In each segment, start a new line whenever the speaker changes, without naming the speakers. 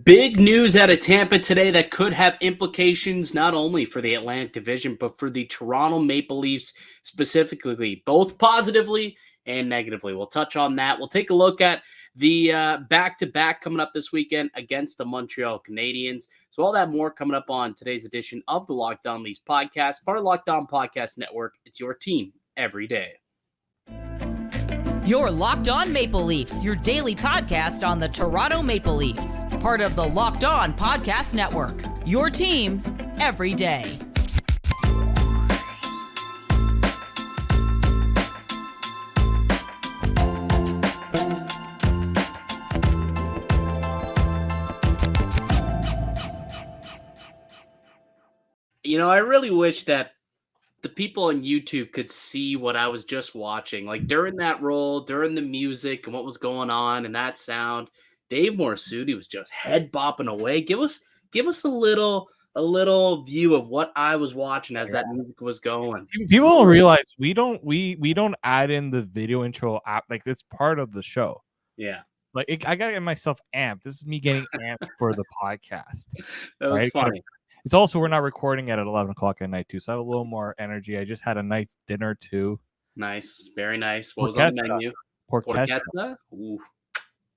Big news out of Tampa today that could have implications not only for the Atlantic Division, but for the Toronto Maple Leafs specifically, both positively and negatively. We'll touch on that. We'll take a look at the back-to-back coming up this weekend against the Montreal Canadiens. So all that more coming up on today's edition of the Locked On Leafs podcast, part of Locked On Podcast Network. It's your team every day.
You're Locked On Maple Leafs, your daily podcast on the Toronto Maple Leafs. Part of the Locked On Podcast Network. Your team every day.
You know, I really wish that the people on YouTube could see what I was just watching. Like during that roll, during the music and what was going on and that sound, Dave Morassutti was just head bopping away. Give us a little view of what I was watching as that music was going.
People don't realize we don't add in the video intro app, like it's part of the show.
Yeah.
Like I gotta get myself amped. This is me getting amped for the podcast.
That was funny.
It's also we're not recording at 11 o'clock at night too, so I have a little more energy. I just had a nice dinner too.
Nice, very nice. What was on the menu?
Porchetta.
Ooh,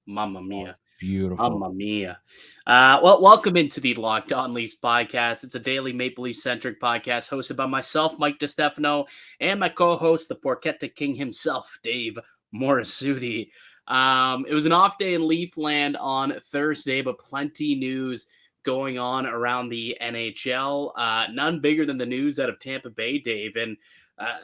mamma mia.
Beautiful.
Mamma mia. Well, welcome into the Locked On Leafs podcast. It's a daily Maple Leaf-centric podcast hosted by myself, Mike DiStefano, and my co-host, the Porchetta King himself, Dave Morassutti. It was an off day in Leafland on Thursday, but plenty news going on around the NHL. None bigger than the news out of Tampa Bay, Dave. And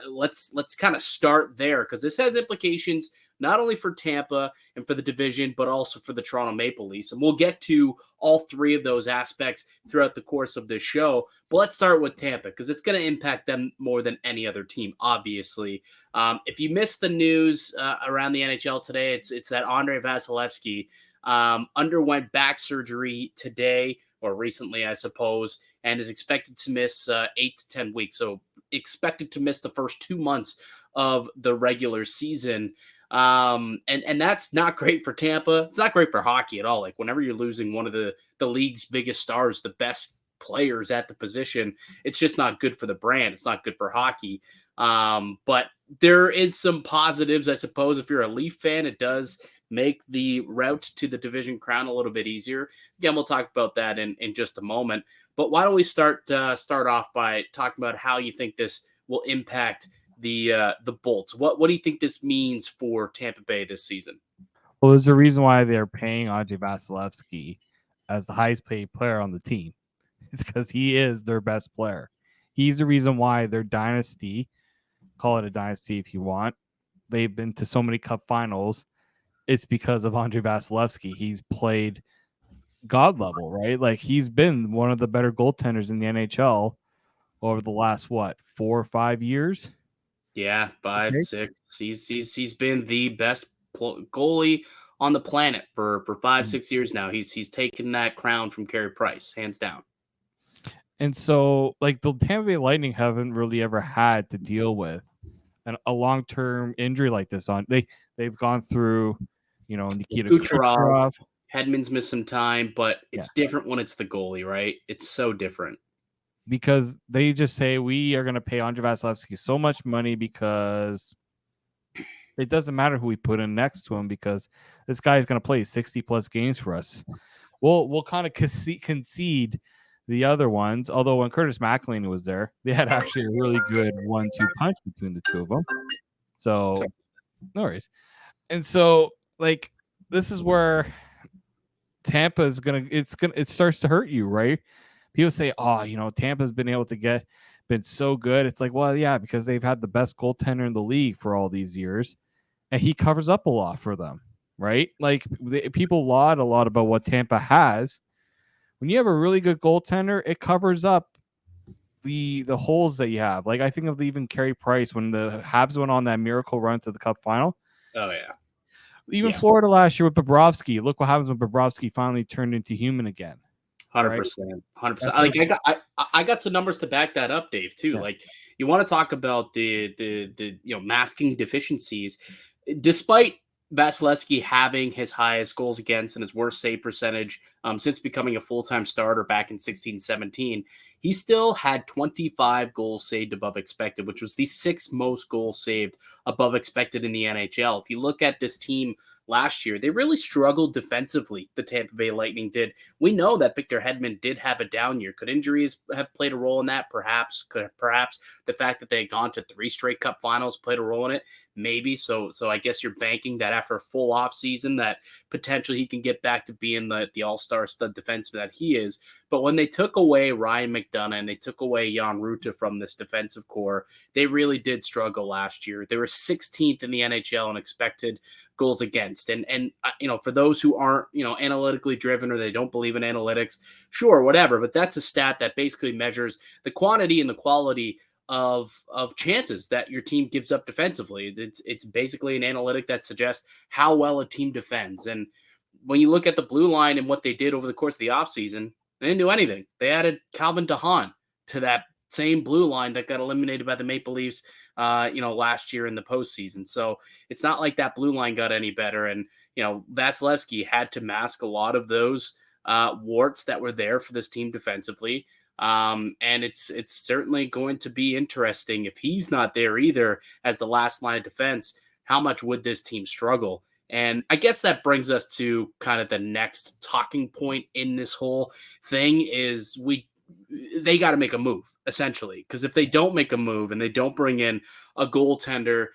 let's kind of start there because this has implications not only for Tampa and for the division, but also for the Toronto Maple Leafs. And we'll get to all three of those aspects throughout the course of this show. But let's start with Tampa because it's going to impact them more than any other team, obviously. If you missed the news around the NHL today, it's that Andrei Vasilevskiy underwent back surgery today, or recently, I suppose, and is expected to miss 8 to 10 weeks. So expected to miss the first 2 months of the regular season. And that's not great for Tampa. It's not great for hockey at all. Like whenever you're losing one of the league's biggest stars, the best players at the position, it's just not good for the brand. It's not good for hockey. But there is some positives, I suppose. If you're a Leaf fan, it does make the route to the division crown a little bit easier. Again, we'll talk about that in just a moment. But why don't we start off by talking about how you think this will impact the Bolts? What do you think this means for Tampa Bay this season?
Well, there's a reason why they're paying Andrei Vasilevskiy as the highest paid player on the team. It's because he is their best player. He's the reason why their dynasty, call it a dynasty if you want, they've been to so many cup finals. It's because of Andrei Vasilevskiy. He's played God level, right? Like he's been one of the better goaltenders in the NHL over the last 4 or 5 years.
Yeah, 5, 6. He's been the best goalie on the planet for 5, 6 years now. He's taken that crown from Carey Price, hands down.
And so, like the Tampa Bay Lightning haven't really ever had to deal with a long-term injury like this. They've gone through, Nikita Kucherov.
Hedman's missed some time, but it's different when it's the goalie, right? It's so different.
Because they just say, we are going to pay Andrei Vasilevskiy so much money because it doesn't matter who we put in next to him because this guy is going to play 60-plus games for us. We'll kind of concede the other ones, although when Curtis McElhinney was there, they had actually a really good 1-2 punch between the two of them. So, no worries. And so, like, this is where Tampa is it starts to hurt you, right? People say, Tampa's been so good. It's like, well, yeah, because they've had the best goaltender in the league for all these years, and he covers up a lot for them, right? Like, people laud a lot about what Tampa has. When you have a really good goaltender, it covers up the holes that you have. Like, I think of even Carey Price when the Habs went on that miracle run to the Cup final.
Oh, yeah.
Even Florida last year with Bobrovsky. Look what happens when Bobrovsky finally turned into human again.
100%. 100%. Like I got some numbers to back that up, Dave, too. Yeah. Like you want to talk about the masking deficiencies. Despite Vasilevskiy having his highest goals against and his worst save percentage since becoming a full-time starter back in 16-17, he still had 25 goals saved above expected, which was the sixth most goals saved above expected in the NHL. If you look at this team last year, they really struggled defensively, the Tampa Bay Lightning did. We know that Victor Hedman did have a down year. Could injuries have played a role in that? Perhaps. Could perhaps the fact that they had gone to 3 straight cup finals played a role in it? Maybe. So I guess you're banking that after a full off season that potentially he can get back to being the all-star stud defenseman that he is. But when they took away Ryan McDonough and they took away Jan Rutta from this defensive core, they really did struggle last year. They were 16th in the NHL in expected goals against. And for those who aren't, analytically driven or they don't believe in analytics, sure, whatever. But that's a stat that basically measures the quantity and the quality of chances that your team gives up defensively. It's basically an analytic that suggests how well a team defends. And when you look at the blue line and what they did over the course of the offseason, they didn't do anything. They added Calvin DeHaan to that same blue line that got eliminated by the Maple Leafs, last year in the postseason. So it's not like that blue line got any better. And, Vasilevskiy had to mask a lot of those warts that were there for this team defensively. And it's certainly going to be interesting if he's not there either as the last line of defense. How much would this team struggle? And I guess that brings us to kind of the next talking point in this whole thing is they got to make a move, essentially, because if they don't make a move and they don't bring in a goaltender,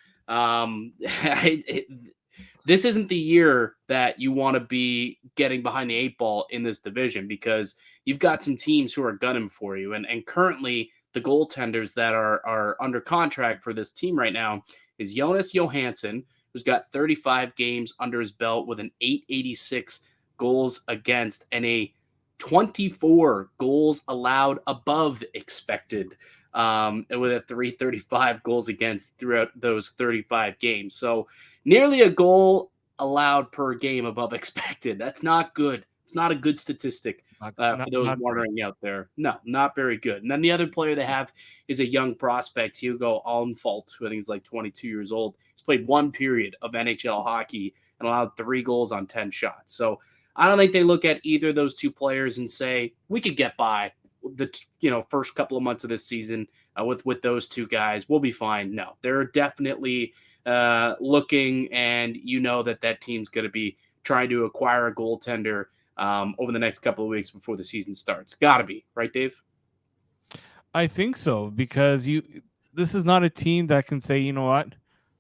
this isn't the year that you want to be getting behind the 8 ball in this division, because you've got some teams who are gunning for you. And currently the goaltenders that are under contract for this team right now is Jonas Johansson, who's got 35 games under his belt with an .886 goals against and a 24 goals allowed above expected, with a .335 goals against throughout those 35 games. So nearly a goal allowed per game above expected. That's not good. It's not a good statistic for those wondering out there. No, not very good. And then the other player they have is a young prospect, Hugo Alnfalt, who I think is like 22 years old. He's played 1 period of NHL hockey and allowed 3 goals on 10 shots. So I don't think they look at either of those 2 players and say, we could get by the first couple of months of this season with those 2 guys. We'll be fine. No, they're definitely looking, and that team's going to be trying to acquire a goaltender over the next couple of weeks before the season starts. Got to be, right, Dave?
I think so, because this is not a team that can say, you know what,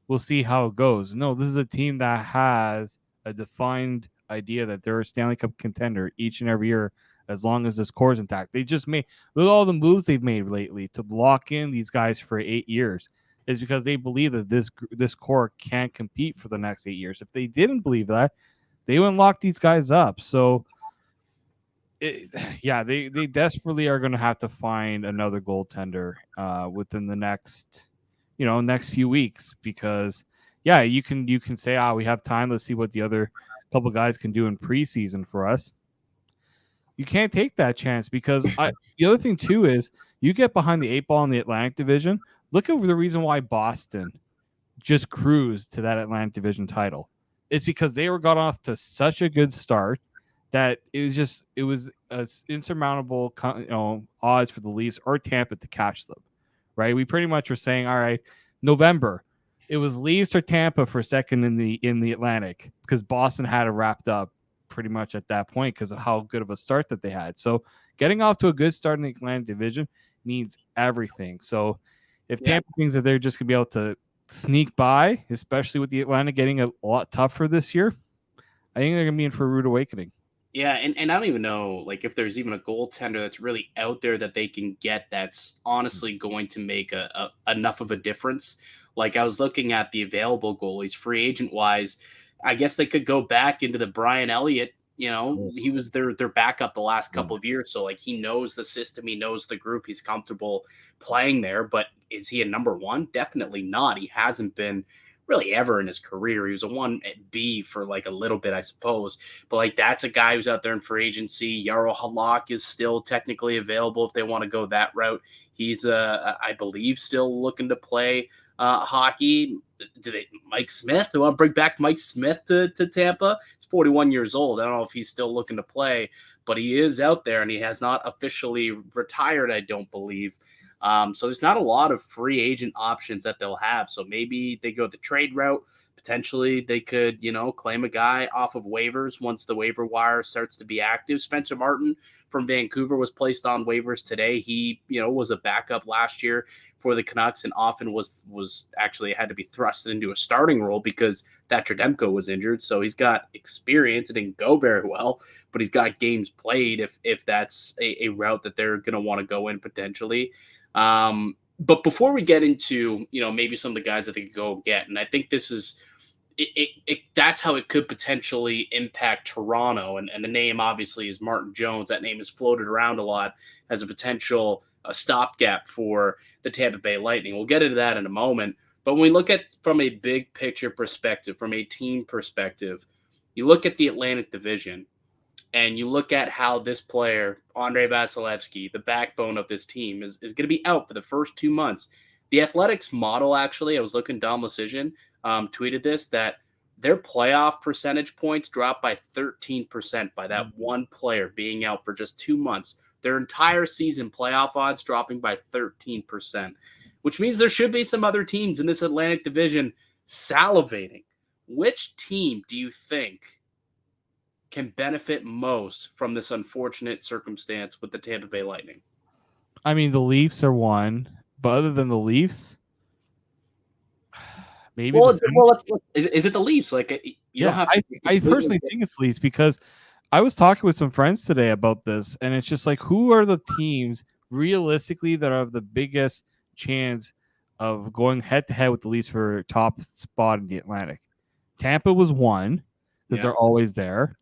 we'll see how it goes. No, this is a team that has a defined idea that they're a Stanley Cup contender each and every year as long as this core is intact. They just look at all the moves they've made lately to lock in these guys for 8 years is because they believe that this core can't compete for the next 8 years. If they didn't believe that, they wouldn't lock these guys up. So they desperately are going to have to find another goaltender within the next few weeks, because you can say, we have time, let's see what the other couple guys can do in preseason for us. You can't take that chance, because the other thing too is you get behind the 8 ball in the Atlantic Division. Look at the reason why Boston just cruised to that Atlantic Division title. It's because they got off to such a good start that it was insurmountable odds for the Leafs or Tampa to catch them, right? We pretty much were saying, all right, November, it was Leafs or Tampa for second in the Atlantic, because Boston had it wrapped up pretty much at that point because of how good of a start that they had. So getting off to a good start in the Atlantic Division means everything. So if Tampa thinks that they're just going to be able to sneak by, especially with the Atlantic getting a lot tougher this year, I think they're going to be in for a rude awakening.
Yeah, and I don't even know if there's even a goaltender that's really out there that they can get that's honestly going to make enough of a difference. Like, I was looking at the available goalies, free agent wise. I guess they could go back into the Brian Elliott. He was their backup the last couple of years. So, he knows the system. He knows the group. He's comfortable playing there. But is he a number 1? Definitely not. He hasn't been really ever in his career. He was a 1B for a little bit, I suppose. But that's a guy who's out there in free agency. Jarro Halak is still technically available if they want to go that route. He's, I believe, still looking to play hockey. Mike Smith? They want to bring back Mike Smith to Tampa? He's 41 years old. I don't know if he's still looking to play, but he is out there, and he has not officially retired, I don't believe. So there's not a lot of free agent options that they'll have. So maybe they go the trade route. Potentially they could, claim a guy off of waivers once the waiver wire starts to be active. Spencer Martin from Vancouver was placed on waivers today. He, was a backup last year for the Canucks and often was actually had to be thrust into a starting role because Thatcher Demko was injured. So he's got experience. It didn't go very well, but he's got games played if that's a route that they're going to want to go in potentially. But before we get into, maybe some of the guys that they could go get, and I think this is that's how it could potentially impact Toronto. And the name obviously is Martin Jones. That name is floated around a lot as a potential stopgap for the Tampa Bay Lightning. We'll get into that in a moment. But when we look at from a big picture perspective, from a team perspective, you look at the Atlantic Division and you look at how this player, Andrei Vasilevskiy, the backbone of this team, is going to be out for the first 2 months. The Athletics model, actually, I was looking, Dom Lucian tweeted this, that their playoff percentage points dropped by 13% by that one player being out for just 2 months. Their entire season playoff odds dropping by 13%, which means there should be some other teams in this Atlantic Division salivating. Which team do you think can benefit most from this unfortunate circumstance with the Tampa Bay Lightning?
I mean, the Leafs are one, but other than the Leafs, maybe.
Is it the Leafs?
I personally think it's Leafs because I was talking with some friends today about this, and it's just like, who are the teams realistically that have the biggest chance of going head to head with the Leafs for top spot in the Atlantic? Tampa was one because they're always there.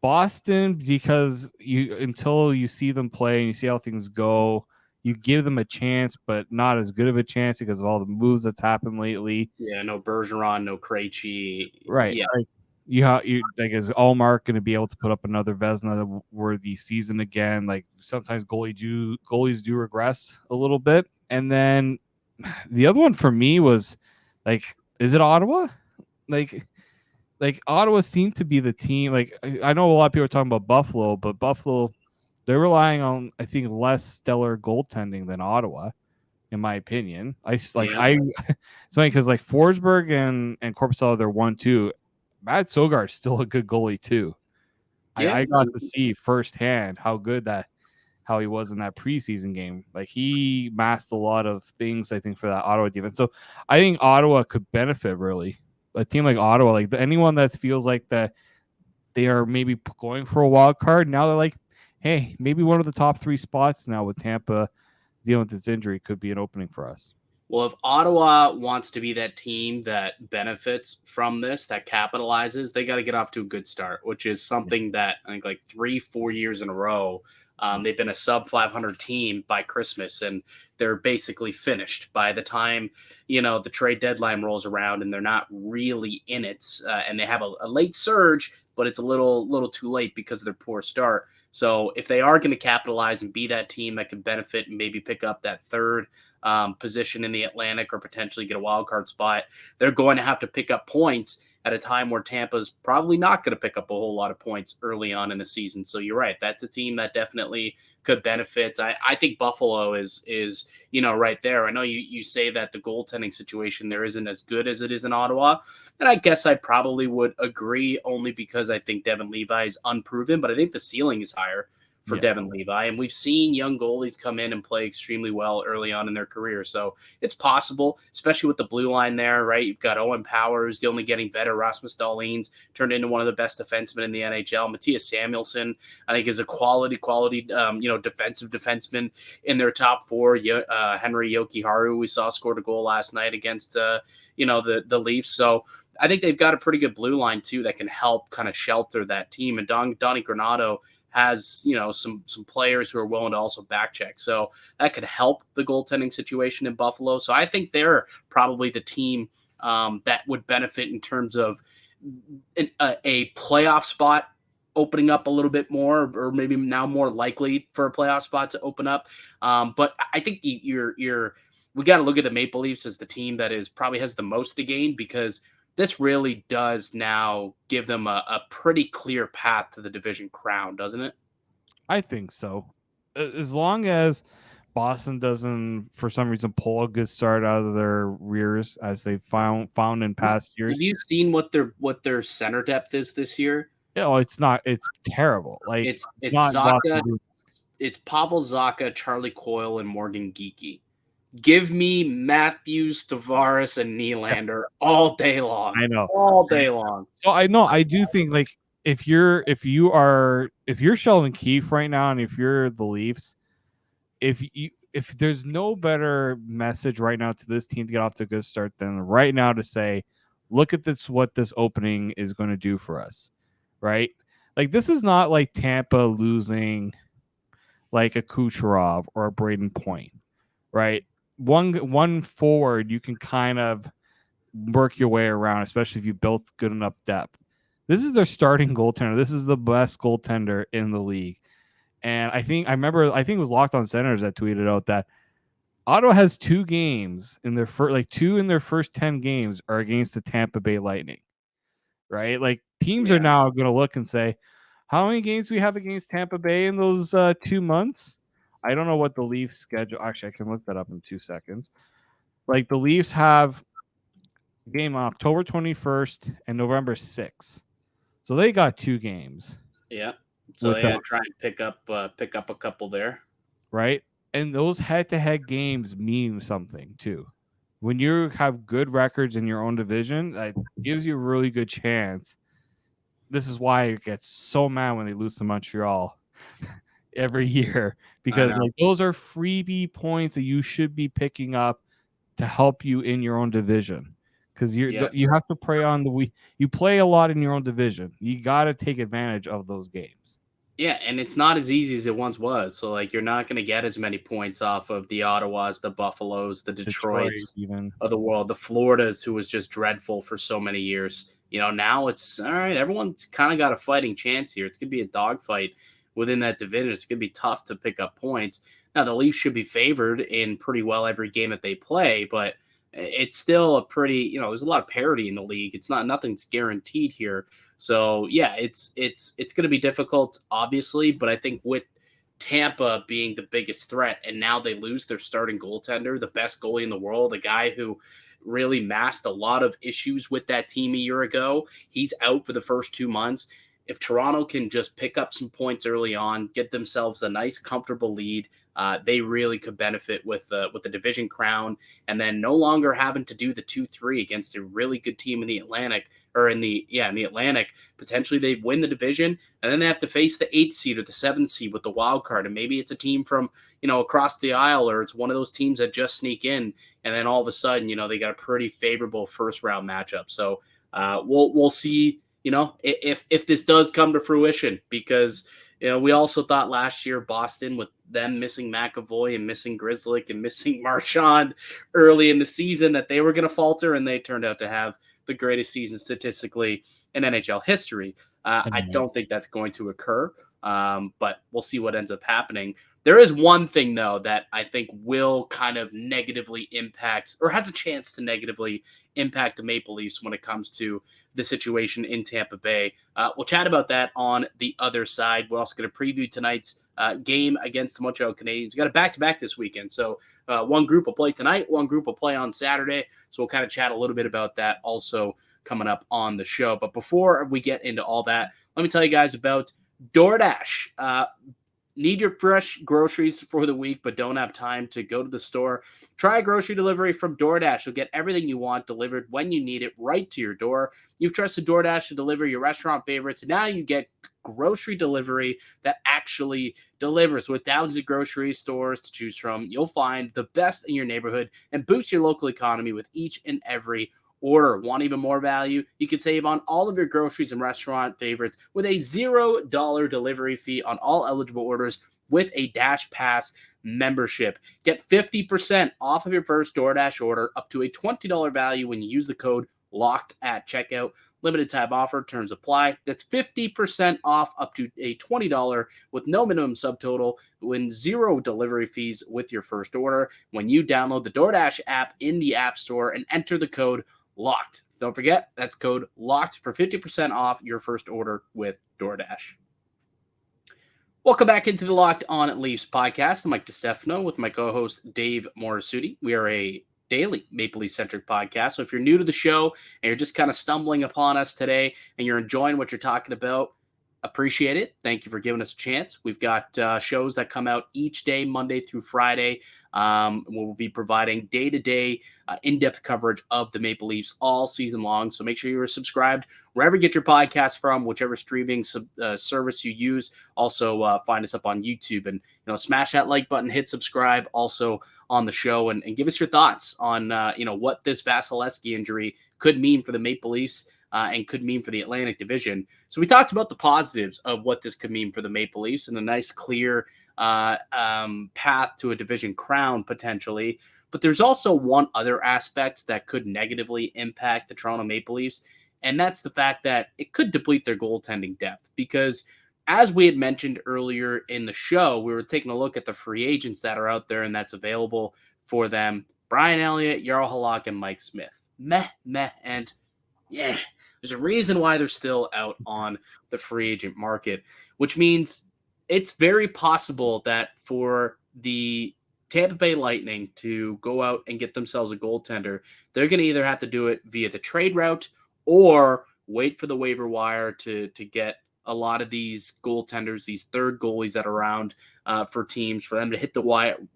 Boston, because until you see them play and you see how things go, you give them a chance, but not as good of a chance because of all the moves that's happened lately.
Yeah, no Bergeron, no Krejci.
Right. Yeah. Is Allmark going to be able to put up another Vezina-worthy season again? Like, sometimes goalies do regress a little bit. And then the other one for me was, is it Ottawa? Like Ottawa seemed to be the team. Like, I know a lot of people are talking about Buffalo, but Buffalo, they're relying on, I think, less stellar goaltending than Ottawa, in my opinion. It's funny because Forsberg and Korpisalo, they're 1-2. Matt Sogaard's still a good goalie too. Yeah. I got to see firsthand how he was in that preseason game. Like, he masked a lot of things, I think, for that Ottawa defense. So I think Ottawa could benefit really. A team like Ottawa, anyone that feels like that they are maybe going for a wild card, now they're like, hey, maybe one of the top 3 spots now with Tampa dealing with its injury could be an opening for us.
Well, if Ottawa wants to be that team that benefits from this, that capitalizes, they got to get off to a good start, which is something that I think 3-4 years in a row, they've been a sub 500 team by Christmas, and they're basically finished by the time, the trade deadline rolls around, and they're not really in it. And they have a late surge, but it's a little too late because of their poor start. So if they are going to capitalize and be that team that can benefit and maybe pick up that third position in the Atlantic or potentially get a wild card spot, they're going to have to pick up points at a time where Tampa's probably not going to pick up a whole lot of points early on in the season. So you're right. That's a team that definitely could benefit. I think Buffalo is right there. I know you say that the goaltending situation there isn't as good as it is in Ottawa. And I guess I probably would agree only because I think Devin Levi is unproven, but I think the ceiling is higher for Devin Levi. And we've seen young goalies come in and play extremely well early on in their career. So it's possible, especially with the blue line there, right? You've got Owen Powers, the only getting better. Rasmus Dahlin's turned into one of the best defensemen in the NHL. Matthias Samuelsson, I think, is a quality, defensive defenseman in their top 4. Henry Jokiharju, we saw, scored a goal last night against, the Leafs. So I think they've got a pretty good blue line too that can help kind of shelter that team. And Donnie Granato has, some players who are willing to also back check. So that could help the goaltending situation in Buffalo. So I think they're probably the team that would benefit in terms of a playoff spot opening up a little bit more, or maybe now more likely for a playoff spot to open up. But I think your we got to look at the Maple Leafs as the team that probably has the most to gain, because this really does now give them a pretty clear path to the division crown, doesn't it?
I think so. As long as Boston doesn't, for some reason, pull a good start out of their rears as they found in past years.
Have you seen what their center depth is this year?
It's terrible. Like
it's
not
Zacha,
Boston.
it's Pavel Zacha, Charlie Coyle, and Morgan Geekie. Give me Matthews, Tavares, and Nylander all day long.
I know,
all day long.
So I do think, like, if you're Sheldon Keefe right now, and if you're the Leafs, if there's no better message right now to this team to get off to a good start than right now to say, look at what this opening is going to do for us, right? Like, this is not like Tampa losing like a Kucherov or a Braden Point, right? One forward you can kind of work your way around, especially if you built good enough depth. This is their starting goaltender. This is the best goaltender in the league. And I think it was Locked On Senators that tweeted out that Ottawa has 2 games in their first 10 games are against the Tampa Bay Lightning, right? Like, teams are now going to look and say, how many games we have against Tampa Bay in those 2 months? I don't know what the Leafs schedule. Actually, I can look that up in 2 seconds. Like, the Leafs have a game on October 21st and November 6th. So they got 2 games.
Yeah. So they had to try and pick up a couple there.
Right. And those head-to-head games mean something too. When you have good records in your own division, it gives you a really good chance. This is why I get so mad when they lose to Montreal every year, because like, those are freebie points that you should be picking up to help you in your own division. Because you have to play you play a lot in your own division. You got to take advantage of those games.
Yeah, and it's not as easy as it once was. So, like, you're not going to get as many points off of the Ottawas, the Buffaloes, the Detroits
even
of the world, the Floridas, who was just dreadful for so many years. Now it's all right. Everyone's kind of got a fighting chance here. It's going to be a dogfight within that division. It's going to be tough to pick up points. Now, the Leafs should be favored in pretty well every game that they play, but it's still a pretty, there's a lot of parity in the league. Nothing's guaranteed here. So yeah, it's going to be difficult, obviously, but I think with Tampa being the biggest threat, and now they lose their starting goaltender, the best goalie in the world, a guy who really masked a lot of issues with that team a year ago. He's out for the first 2 months. If Toronto can just pick up some points early on, get themselves a nice, comfortable lead, they really could benefit with the division crown, and then no longer having to do the 2-3 against a really good team in the Atlantic, in the Atlantic. Potentially they win the division, and then they have to face the 8th seed or the 7th seed with the wild card, and maybe it's a team from across the aisle, or it's one of those teams that just sneak in, and then all of a sudden they got a pretty favorable first round matchup. So we'll see. If this does come to fruition, because we also thought last year Boston, with them missing McAvoy and missing Grzelcyk and missing Marchand early in the season, that they were going to falter, and they turned out to have the greatest season statistically in NHL history. I don't think that's going to occur, but we'll see what ends up happening. There is one thing, though, that I think will kind of negatively impact, or has a chance to negatively impact the Maple Leafs when it comes to the situation in Tampa Bay. We'll chat about that on the other side. We're also going to preview tonight's game against the Montreal Canadiens. We got a back-to-back this weekend. So one group will play tonight, one group will play on Saturday. So we'll kind of chat a little bit about that also coming up on the show. But before we get into all that, let me tell you guys about DoorDash. Need your fresh groceries for the week, but don't have time to go to the store? Try grocery delivery from DoorDash. You'll get everything you want delivered when you need it, right to your door. You've trusted DoorDash to deliver your restaurant favorites, and now you get grocery delivery that actually delivers. With thousands of grocery stores to choose from, you'll find the best in your neighborhood and boost your local economy with each and every order. Want even more value? You can save on all of your groceries and restaurant favorites with a $0 delivery fee on all eligible orders with a Dash Pass membership. Get 50% off of your first DoorDash order, up to a $20 value when you use the code LOCKED at checkout. Limited time offer, terms apply. That's 50% off up to a $20 with no minimum subtotal when 0 delivery fees with your first order when you download the DoorDash app in the App Store and enter the code LOCKED. Don't forget, that's code LOCKED for 50% off your first order with DoorDash. Welcome back into the Locked On Leafs podcast. I'm Mike DiStefano with my co-host Dave Morassutti. We are a daily Maple Leaf-centric podcast. So if you're new to the show and you're just kind of stumbling upon us today and you're enjoying what you're talking about, appreciate it. Thank you for giving us a chance. We've got shows that come out each day, Monday through Friday. We'll be providing day-to-day in-depth coverage of the Maple Leafs all season long. So make sure you're subscribed wherever you get your podcast from, whichever streaming service you use. Also, find us up on YouTube and smash that like button, hit subscribe. Also on the show and give us your thoughts on what this Vasilevskiy injury could mean for the Maple Leafs. And could mean for the Atlantic Division. So we talked about the positives of what this could mean for the Maple Leafs and a nice, clear path to a division crown potentially. But there's also one other aspect that could negatively impact the Toronto Maple Leafs, and that's the fact that it could deplete their goaltending depth. Because as we had mentioned earlier in the show, we were taking a look at the free agents that are out there and that's available for them. Brian Elliott, Jarl Halak, and Mike Smith. And yeah. There's a reason why they're still out on the free agent market, which means it's very possible that for the Tampa Bay Lightning to go out and get themselves a goaltender, they're going to either have to do it via the trade route or wait for the waiver wire to get a lot of these goaltenders, these third goalies that are around for teams, for them to hit the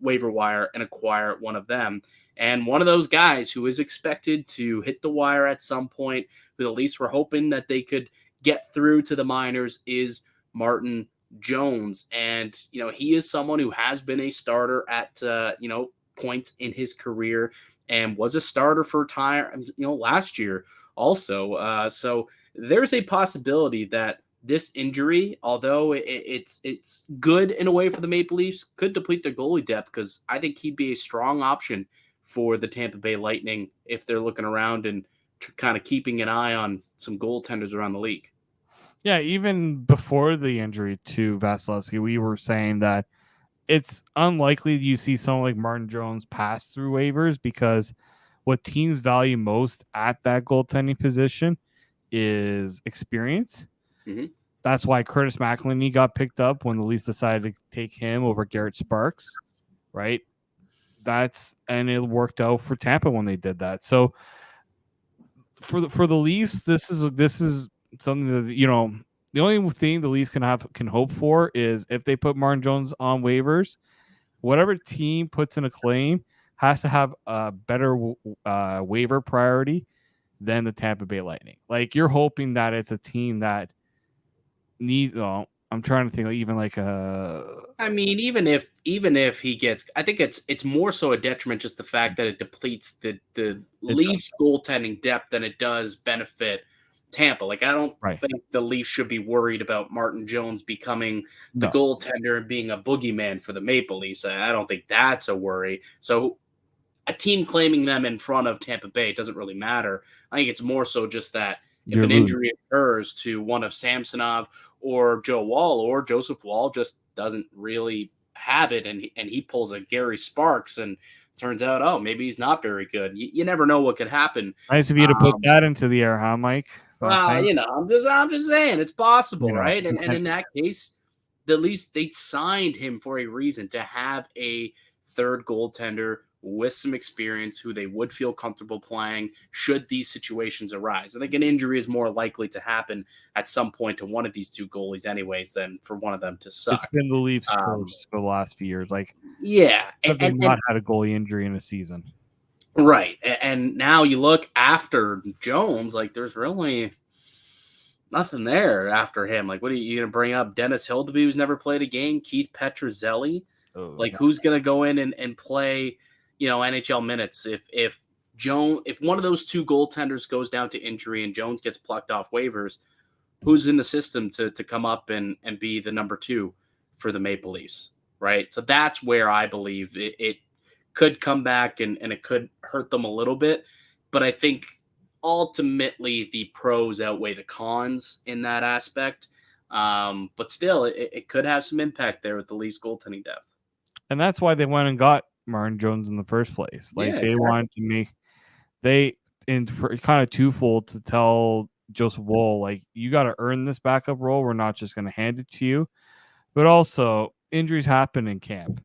waiver wire and acquire one of them. And one of those guys who is expected to hit the wire at some point, who the Leafs were hoping that they could get through to the minors, is Martin Jones. And, he is someone who has been a starter at, points in his career and was a starter for time, last year also. So there's a possibility that this injury, although it's good in a way for the Maple Leafs, could deplete their goalie depth, because I think he'd be a strong option for the Tampa Bay Lightning if they're looking around and kind of keeping an eye on some goaltenders around the league.
Yeah, even before the injury to Vasilevskiy, we were saying that it's unlikely you see someone like Martin Jones pass through waivers, because what teams value most at that goaltending position is experience. Mm-hmm. That's why Curtis McElhinney got picked up when the Leafs decided to take him over Garrett Sparks, right? And it worked out for Tampa when they did that. So for the Leafs, this is something that the only thing the Leafs can hope for is if they put Martin Jones on waivers, whatever team puts in a claim has to have a better waiver priority than the Tampa Bay Lightning. Like, you're hoping that it's a team that needs. I'm trying to think, even
if he gets, I think it's more so a detriment, just the fact that it depletes the Leafs goaltending depth than it does benefit Tampa. Like, I don't think the Leafs should be worried about Martin Jones becoming the goaltender and being a boogeyman for the Maple Leafs. I don't think that's a worry. So a team claiming them in front of Tampa Bay doesn't really matter. I think it's more so just that if an injury occurs to one of Samsonov or Joe Wall, or Joseph Wall just doesn't really have it, and he pulls a Gary Sparks and turns out, maybe he's not very good. You never know what could happen.
Nice of you to put that into the air, huh, Mike?
Well, I'm just saying it's possible, right? And in that case, the Leafs, they signed him for a reason, to have a third goaltender with some experience who they would feel comfortable playing should these situations arise. I think an injury is more likely to happen at some point to one of these two goalies anyways than for one of them to suck.
It's been the Leafs curse for the last few years.
They've
not had a goalie injury in a season.
Right. And now you look after Jones, there's really nothing there after him. What are you going to bring up? Dennis Hildeby, who's never played a game? Keith Petruzzelli? Who's going to go in and play NHL minutes if one of those two goaltenders goes down to injury and Jones gets plucked off waivers? Who's in the system to come up and be the number two for the Maple Leafs, right? So that's where I believe it could come back and it could hurt them a little bit. But I think ultimately the pros outweigh the cons in that aspect. But still, it could have some impact there with the Leafs goaltending depth.
And that's why they went and got Martin Jones in the first place. Like
Yeah,
they
exactly.
wanted to make for kind of twofold to tell Joseph Woll, like, you got to earn this backup role. We're not just going to hand it to you. But also, injuries happen in camp,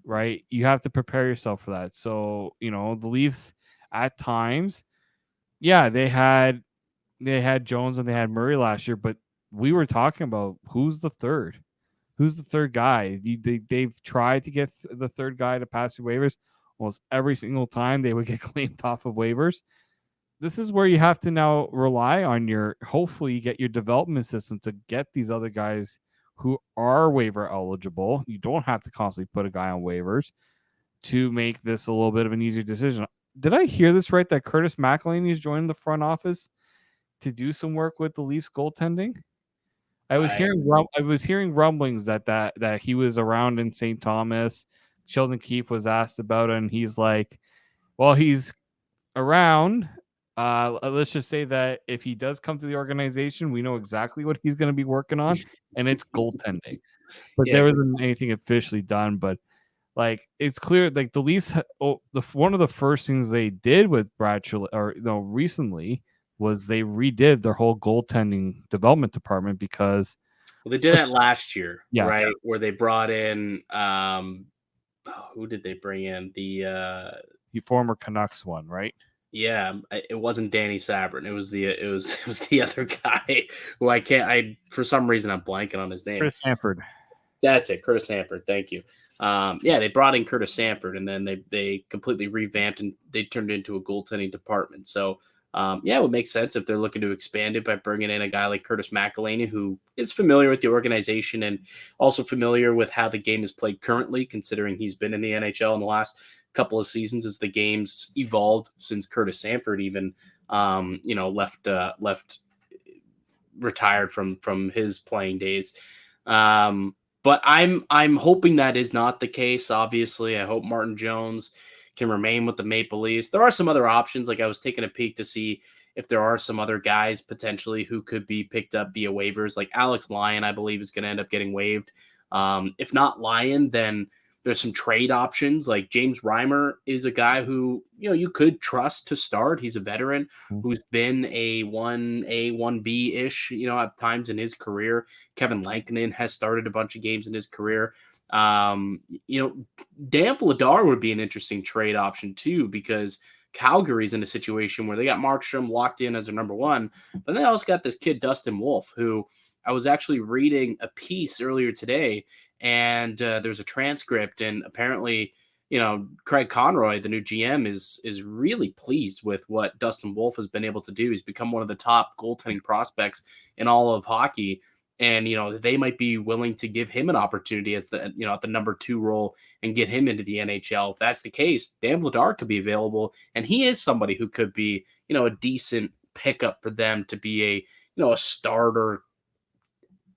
right? You have to prepare yourself for that. So, the Leafs at times, yeah, they had Jones and they had Murray last year, but we were talking about who's the third. Who's the third guy? They've tried to get the third guy to pass through waivers. Almost every single time they would get claimed off of waivers. This is where you have to now rely on hopefully you get your development system to get these other guys who are waiver eligible. You don't have to constantly put a guy on waivers to make this a little bit of an easier decision. Did I hear this right, that Curtis McElhinney is joining the front office to do some work with the Leafs goaltending? I was hearing rumblings that he was around in St. Thomas. Sheldon Keefe was asked about it, and he's like, well, he's around. Let's just say that if he does come to the organization, we know exactly what he's going to be working on, and it's goaltending. But
Yeah.
there wasn't anything officially done. But like, it's clear, like the Leafs, one of the first things they did with Brad recently was they redid their whole goaltending development department because
Well, they did that last year,
Yeah.
right? Where they brought in who did they bring in? The
former Canucks one, right?
Yeah, it wasn't Danny Sabrin. It was the other guy who for some reason I'm blanking on his name.
Chris Sanford.
That's it, Curtis Sanford. Thank you. Yeah, they brought in Curtis Sanford, and then they completely revamped and they turned it into a goaltending department. So yeah, it would make sense if they're looking to expand it by bringing in a guy like Curtis McElhinney, who is familiar with the organization and also familiar with how the game is played currently, considering he's been in the NHL in the last couple of seasons as the game's evolved since Curtis Sanford even left retired from his playing days. But I'm hoping that is not the case. Obviously, I hope Martin Jones can remain with the Maple Leafs. There are some other options. Like I was taking a peek to see if there are some other guys potentially who could be picked up via waivers. Like Alex Lyon, I believe, is going to end up getting waived. If not Lyon, then there's some trade options. Like James Reimer is a guy who, you could trust to start. He's a veteran who's been a 1A, 1B-ish, at times in his career. Kevin Lankinen has started a bunch of games in his career. Dan Vladar would be an interesting trade option too, because Calgary's in a situation where they got Markstrom locked in as their number one, but they also got this kid, Dustin Wolf, who I was actually reading a piece earlier today, and there's a transcript, and apparently, Craig Conroy, the new GM, is really pleased with what Dustin Wolf has been able to do. He's become one of the top goaltending prospects in all of hockey. And, they might be willing to give him an opportunity as at the number 2 role and get him into the NHL. If that's the case, Dan Vladar could be available. And he is somebody who could be, a decent pickup for them to be a starter,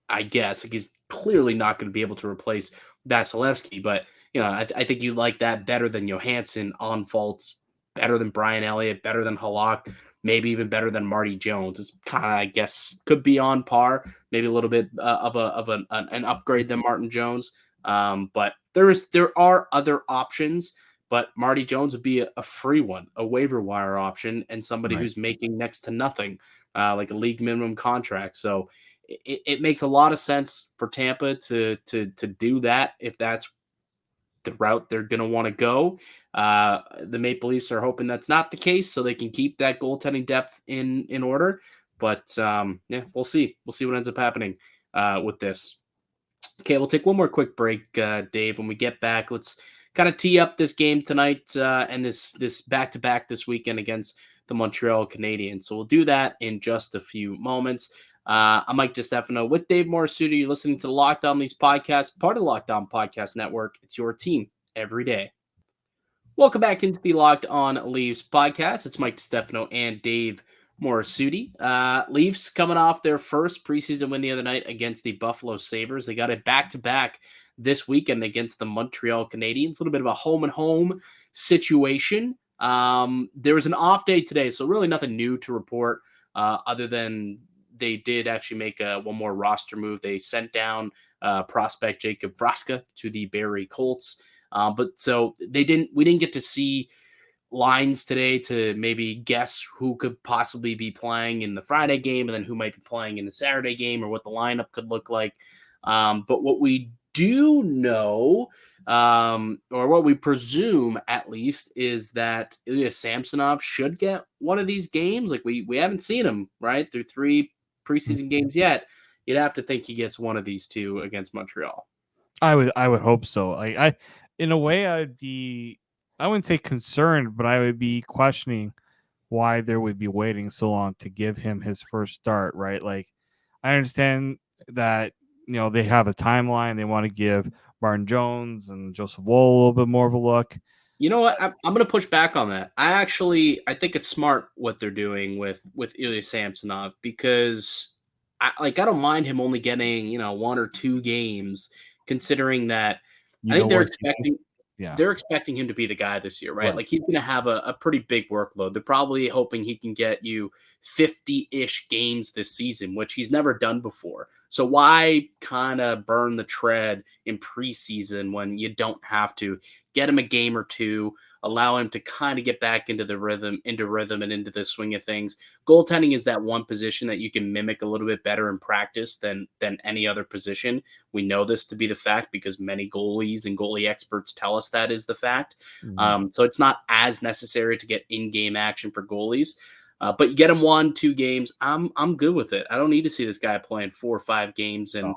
I guess. Like, he's clearly not going to be able to replace Vasilevskiy, but, I think you like that better than Johansson on faults, better than Brian Elliott, better than Halak, maybe even better than Marty Jones. It's kind of, I guess, could be on par, maybe a little bit of an upgrade than Martin Jones. But there are other options, but Marty Jones would be a free one, a waiver wire option, and somebody who's making next to nothing, like a league minimum contract. So it makes a lot of sense for Tampa to do that if that's the route they're going to want to go. The Maple Leafs are hoping that's not the case, so they can keep that goaltending depth in order. But yeah, we'll see. We'll see what ends up happening with this. Okay, we'll take one more quick break, Dave. When we get back, let's kind of tee up this game tonight and this back-to-back this weekend against the Montreal Canadiens. So we'll do that in just a few moments. I'm Mike DiStefano with Dave Morassutti. You're listening to the Locked On Leafs podcast, part of the Locked On Podcast Network. It's your team every day. Welcome back into the Locked On Leafs podcast. It's Mike DiStefano and Dave Morassutti. Leafs coming off their first preseason win the other night against the Buffalo Sabres. They got it back-to-back this weekend against the Montreal Canadiens. A little bit of a home-and-home situation. There was an off day today, so really nothing new to report other than they did actually make one more roster move. They sent down prospect Jacob Vraska to the Barrie Colts. But so we didn't get to see lines today to maybe guess who could possibly be playing in the Friday game and then who might be playing in the Saturday game or what the lineup could look like. But what we do know, or what we presume at least, is that Ilya Samsonov should get one of these games. Like we haven't seen him right through 3 preseason games yet. You'd have to think he gets one of these 2 against Montreal.
I would hope so. I in a way I wouldn't say concerned, but I would be questioning why there would be waiting so long to give him his first start, right? Like, I understand that, they have a timeline. They want to give Martin Jones and Joseph Woll a little bit more of a look.
You know what? I'm going to push back on that. I think it's smart what they're doing with Ilya Samsonov because I don't mind him only getting, 1 or 2 games, considering that I think they're expecting him to be the guy this year, right? Like he's going to have a pretty big workload. They're probably hoping he can get you 50-ish games this season, which he's never done before. So why kind of burn the tread in preseason when you don't have to? Get him a game or 2, allow him to kind of get back into rhythm and into the swing of things. Goaltending is that one position that you can mimic a little bit better in practice than any other position. We know this to be the fact because many goalies and goalie experts tell us that is the fact. Mm-hmm. So it's not as necessary to get in-game action for goalies. But you get him 1, 2 games, I'm good with it. I don't need to see this guy playing 4 or 5 games and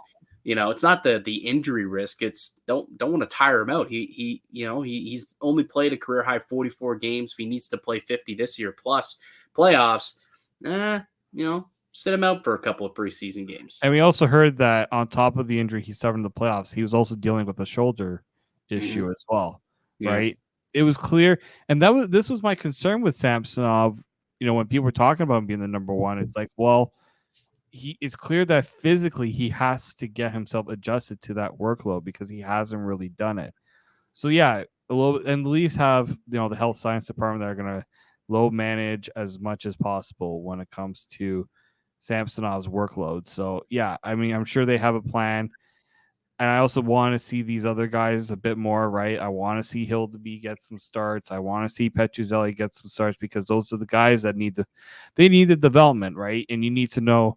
it's not the injury risk. It's don't want to tire him out. He's only played a career high 44 games. If he needs to play 50 this year plus playoffs, sit him out for a couple of preseason games.
And we also heard that on top of the injury he suffered in the playoffs, he was also dealing with a shoulder issue as well, right? It was clear, and this was my concern with Samsonov. When people were talking about him being the number 1, it's like, well, it's clear that physically he has to get himself adjusted to that workload because he hasn't really done it. So yeah, a little, and at least have the health science department that are going to load manage as much as possible when it comes to Samsonov's workload. So yeah, I mean, I'm sure they have a plan, and I also want to see these other guys a bit more, right? I want to see Hildeby get some starts. I want to see Petruzzelli get some starts because those are the guys that need the development, right? And you need to know.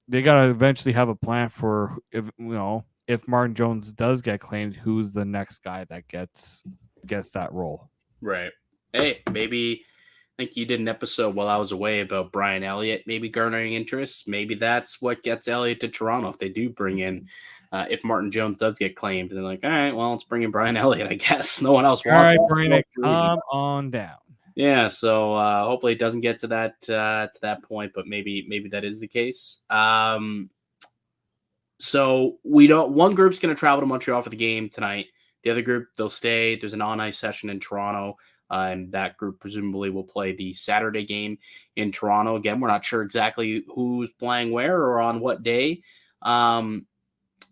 They got to eventually have a plan for if Martin Jones does get claimed, who's the next guy that gets that role.
Right. Hey, maybe I think you did an episode while I was away about Brian Elliott maybe garnering interest. Maybe that's what gets Elliott to Toronto if they do bring in if Martin Jones does get claimed. And they're like, all right, well, let's bring in Brian Elliott, I guess. No one else wants.
All right, Brian, come on down.
Yeah, so hopefully it doesn't get to that point, but maybe that is the case. So one group's going to travel to Montreal for the game tonight. The other group, they'll stay. There's an on-ice session in Toronto, and that group presumably will play the Saturday game in Toronto. Again, we're not sure exactly who's playing where or on what day. I'm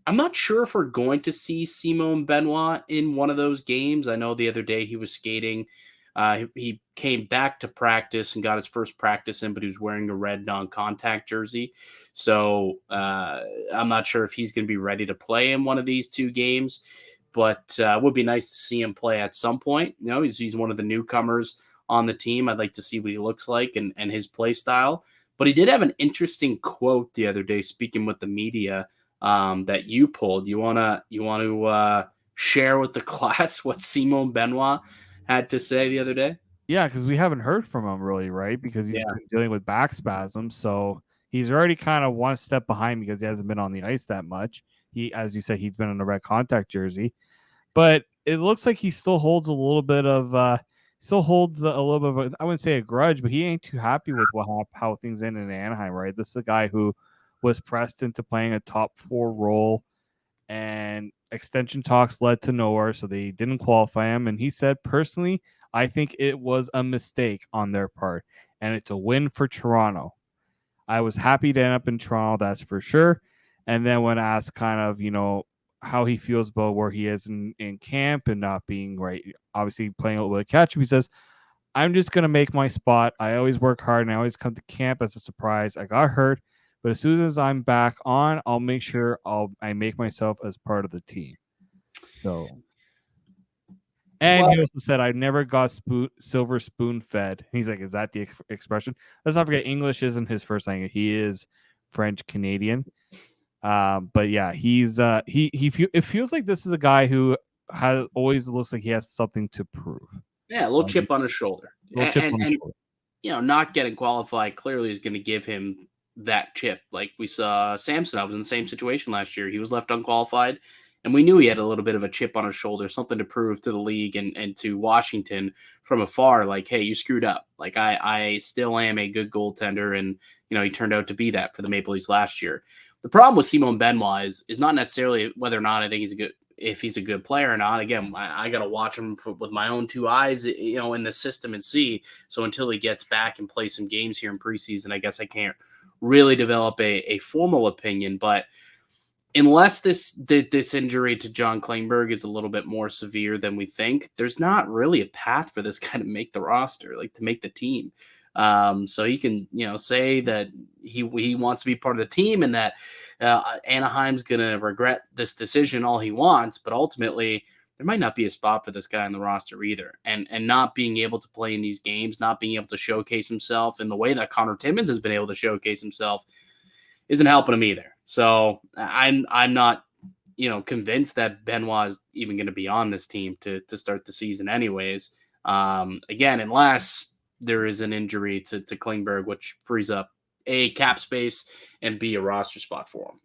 not sure if we're going to see Simone Benoit in one of those games. I know the other day he was skating. He came back to practice and got his first practice in, but he was wearing a red non-contact jersey. So I'm not sure if he's going to be ready to play in one of these 2 games, but it would be nice to see him play at some point. He's one of the newcomers on the team. I'd like to see what he looks like and his play style. But he did have an interesting quote the other day, speaking with the media that you pulled. You want to share with the class what Simone Benoit had to say the other day?
Yeah, because we haven't heard from him really, right? Because he's been dealing with back spasms, so he's already kind of one step behind because he hasn't been on the ice that much. He, as you said, he's been in a red contact jersey, but it looks like he still holds a little bit of, I wouldn't say a grudge, but he ain't too happy with how things ended in Anaheim, right? This is a guy who was pressed into playing a top 4 role, and extension talks led to nowhere, so they didn't qualify him. And he said, personally, I think it was a mistake on their part, and it's a win for Toronto. I was happy to end up in Toronto, that's for sure. And then when asked kind of, how he feels about where he is in camp and not being right, obviously playing a little bit of catch up, he says, I'm just going to make my spot. I always work hard and I always come to camp as a surprise. I got hurt, but as soon as I'm back on, I'll make sure I make myself as part of the team. So, and he also said, I never got silver spoon fed. He's like, is that the expression? Let's not forget, English isn't his first language. He is French Canadian. But yeah, it feels like this is a guy who always looks like he has something to prove.
Yeah, a little chip on his shoulder. And not getting qualified clearly is going to give him that chip. Like we saw Samsonov was in the same situation last year. He was left unqualified, and we knew he had a little bit of a chip on his shoulder, something to prove to the league and to Washington from afar. Like, hey, you screwed up. Like, I still am a good goaltender, and he turned out to be that for the Maple Leafs last year. The problem with Simone Benoit is not necessarily whether or not I think if he's a good player or not. Again, I got to watch him with my own two eyes, in the system and see. So until he gets back and plays some games here in preseason, I guess I can't really develop a formal opinion. But unless this injury to John Klingberg is a little bit more severe than we think, there's not really a path for this guy to make the roster, like to make the team. So he can, say that he wants to be part of the team and that Anaheim's going to regret this decision all he wants, but ultimately there might not be a spot for this guy on the roster either. And not being able to play in these games, not being able to showcase himself in the way that Connor Timmins has been able to showcase himself isn't helping him either. So I'm not, convinced that Benoit is even going to be on this team to start the season anyways. Again, unless there is an injury to Klingberg, which frees up A, cap space, and B, a roster spot for him.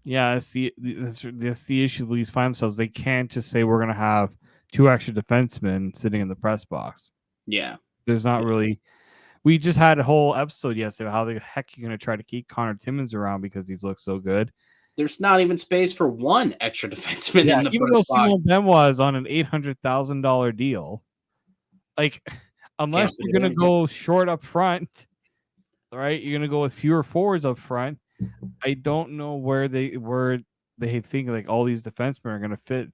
Yeah, that's the issue the Leafs find themselves. They can't just say we're going to have two extra defensemen sitting in the press box.
Yeah.
There's not really... We just had a whole episode yesterday how the heck you're going to try to keep Connor Timmins around because he's looked so good.
There's not even space for one extra defenseman in the
even though Simone Benoit is on an $800,000 deal. Like... Unless you're going to go short up front, right? You're going to go with fewer forwards up front. I don't know where they think like all these defensemen are going to fit.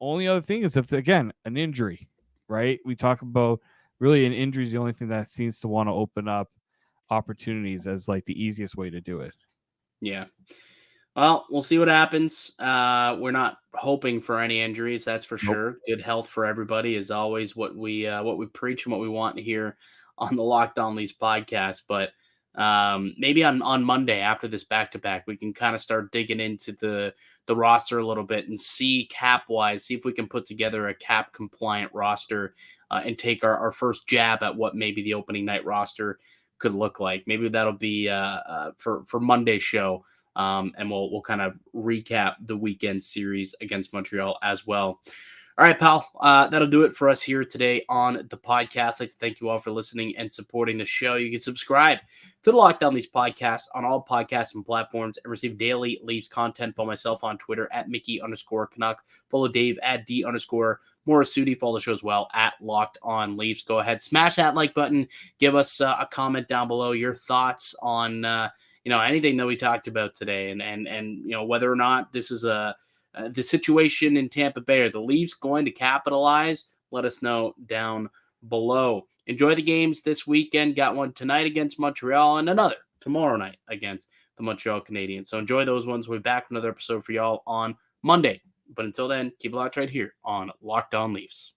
Only other thing is if, again, an injury, right? We talk about really an injury is the only thing that seems to want to open up opportunities as like the easiest way to do it.
Yeah. Well, we'll see what happens. We're not hoping for any injuries, that's for sure. Good health for everybody is always what we preach and what we want here on the Locked On Leafs podcast. But maybe on Monday after this back-to-back, we can kind of start digging into the roster a little bit and see cap-wise, see if we can put together a cap-compliant roster and take our first jab at what maybe the opening night roster could look like. Maybe that'll be for Monday's show. And we'll kind of recap the weekend series against Montreal as well. All right, pal. That'll do it for us here today on the podcast. I'd like to thank you all for listening and supporting the show. You can subscribe to the Locked On Leafs podcast on all podcasting platforms and receive daily Leafs content. Follow myself on Twitter at Mickey_Canuck. Follow Dave at D_Morassutti. Follow the show as well at Locked On Leafs. Go ahead, smash that like button. Give us a comment down below, your thoughts on anything that we talked about today, and whether or not this is the situation in Tampa Bay, are the Leafs going to capitalize? Let us know down below. Enjoy the games this weekend. Got one tonight against Montreal and another tomorrow night against the Montreal Canadiens. So enjoy those ones. We'll be back with another episode for y'all on Monday. But until then, keep it locked right here on Locked On Leafs.